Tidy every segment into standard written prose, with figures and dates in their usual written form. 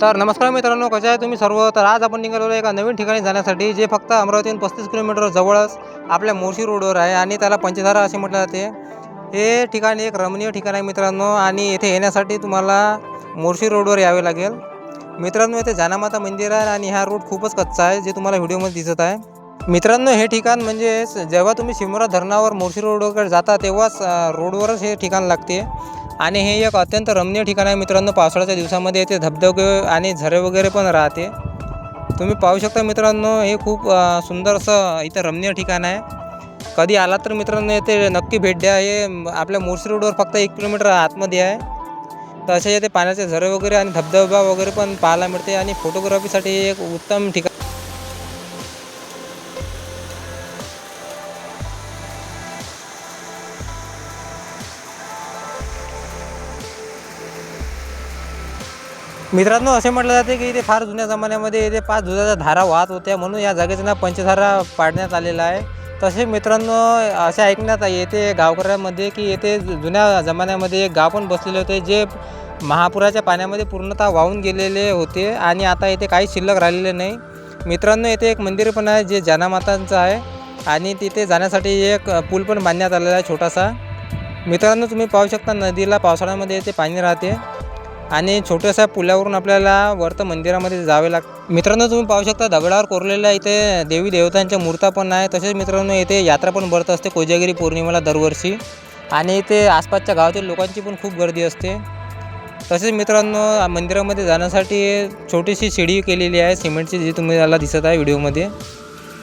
तर नमस्कार मित्रांनो, कसे आहे तुम्ही सर्व. तर आज आपण निघालेलो एका नवीन ठिकाणी जाण्यासाठी, जे फक्त अमरावतीहून 35 किलोमीटर जवळच आपल्या मोर्शी रोडवर आहे आणि त्याला पंचधारा असे म्हटले जाते. हे ठिकाण एक रमणीय ठिकाण आहे मित्रांनो, आणि येथे येण्यासाठी तुम्हाला मोर्शी रोडवर यावे लागेल. मित्रांनो, येथे जानामाता मंदिर आहे आणि हा रोड खूपच कच्चा आहे, जे तुम्हाला व्हिडिओमध्ये दिसत आहे. मित्रांनो, हे ठिकाण म्हणजे जेव्हा तुम्ही शिमोरा धरणावर मोर्शी रोडवर जाता तेव्हाच रोडवरच हे ठिकाण लागते. आणि हे एक अत्यंत रमणीय ठिकाण आहे मित्रांनो. पावसाळ्याच्या दिवसामध्ये येथे धबधबे आणि झरे वगैरे पण राहते. तुम्ही पाहू शकता मित्रांनो, हे खूप सुंदर असं इथं रमणीय ठिकाण आहे. कधी आलात तर मित्रांनो येथे नक्की भेट द्या. हे आपल्या मोर्शी रोडवर फक्त 1 किलोमीटर आतमध्ये आहे. तसे येथे पाण्याचे झरे वगैरे आणि धबधबा वगैरे पण पाहायला मिळते, आणि फोटोग्राफीसाठी एक उत्तम ठिकाण. मित्रांनो, असे म्हटलं जाते की इथे फार जुन्या जमान्यामध्ये इथे 5 दुधाच्या धारा वाहत होत्या, म्हणून या जागेचं नाव पंचधारा पाडण्यात आलेलं आहे. तसे मित्रांनो, असे ऐकण्यात येते गावकऱ्यांमध्ये की येथे जुन्या जमान्यामध्ये एक गाव पण बसलेले होते, जे महापुराच्या पाण्यामध्ये पूर्णतः वाहून गेलेले होते, आणि आता येथे काही शिल्लक राहिलेले नाही. मित्रांनो, येथे एक मंदिर पण आहे, जे जानामातांचं आहे, आणि तिथे जाण्यासाठी एक पूल पण बांधण्यात आलेला आहे छोटासा. मित्रांनो, तुम्ही पाहू शकता नदीला पावसाळ्यामध्ये येथे पाणी राहते, आणि छोट्याशा पुलावरून आपल्याला वरतं मंदिरामध्ये जावे लागते. मित्रांनो, तुम्ही पाहू शकता दगडावर कोरलेल्या इथे देवी देवतांच्या मूर्त्या पण आहे. तसेच मित्रांनो, इथे यात्रा पण भरत असते कोजागिरी पौर्णिमेला दरवर्षी, आणि इथे आसपासच्या गावातील लोकांची पण खूप गर्दी असते. तसेच मित्रांनो, मंदिरामध्ये जाण्यासाठी छोटीशी शिडी केलेली आहे सिमेंटची, जी तुम्ही याला दिसत आहे व्हिडिओमध्ये,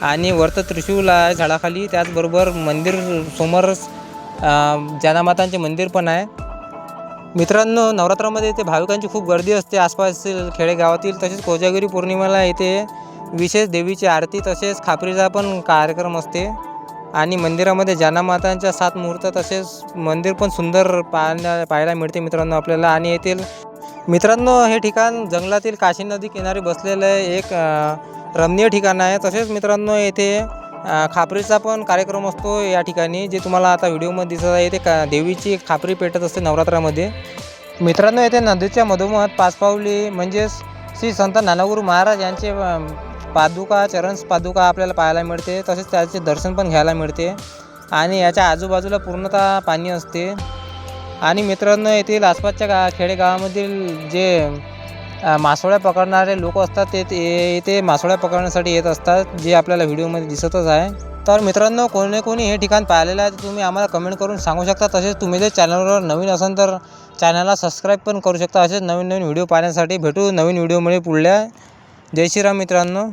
आणि वरतं त्रिशूल आहे झाडाखाली. त्याचबरोबर मंदिर समोरच जानामातांचे मंदिर पण आहे. मित्रांनो, नवरात्रामध्ये इथे भाविकांची खूप गर्दी असते आसपासतील खेडेगावातील. तसेच कोजागिरी पौर्णिमेला इथे विशेष देवीची आरती तसेच खापरीचा पण कार्यक्रम असते, आणि मंदिरामध्ये जानामातांच्या 7 मूर्त्या, तसेच मंदिर पण सुंदर पाहायला मिळते मित्रांनो आपल्याला. आणि येथील मित्रांनो, हे ठिकाण जंगलातील काशी नदी किनारी बसलेलं एक रमणीय ठिकाण आहे. तसेच मित्रांनो, येथे खापरीचा पण कार्यक्रम असतो या ठिकाणी, जे तुम्हाला आता व्हिडिओमध्ये दिसत आहे. इथे देवीची खापरी पेटत असते नवरात्रामध्ये. मित्रांनो, येथे नदीच्या मधोमध 5 पावली म्हणजेच श्री संत ज्ञानगुरू महाराज यांचे पादुका, चरण पादुका आपल्याला पाहायला मिळते. तसेच त्याचे दर्शन पण घ्यायला मिळते, आणि याच्या आजूबाजूला पूर्णतः पाणी असते. आणि मित्रांनो, येथील आसपासच्या खेडेगावामधील जे मासोळ्या पकडणारे लोक असतात, ते इथे मासोळ्या पकडण्यासाठी येत असतात, जे आपल्याला व्हिडिओमध्ये दिसतच आहे. तर मित्रांनो, कोणी हे ठिकाण पाहिलेलं आहे, तुम्ही आम्हाला कमेंट करून सांगू शकता. तसेच तुम्ही जर चॅनलवर नवीन असाल तर चॅनलला सबस्क्राईब पण करू शकता. असेच नवीन व्हिडिओ पाहण्यासाठी. भेटू नवीन व्हिडिओमुळे पुढल्या. जय श्रीराम मित्रांनो.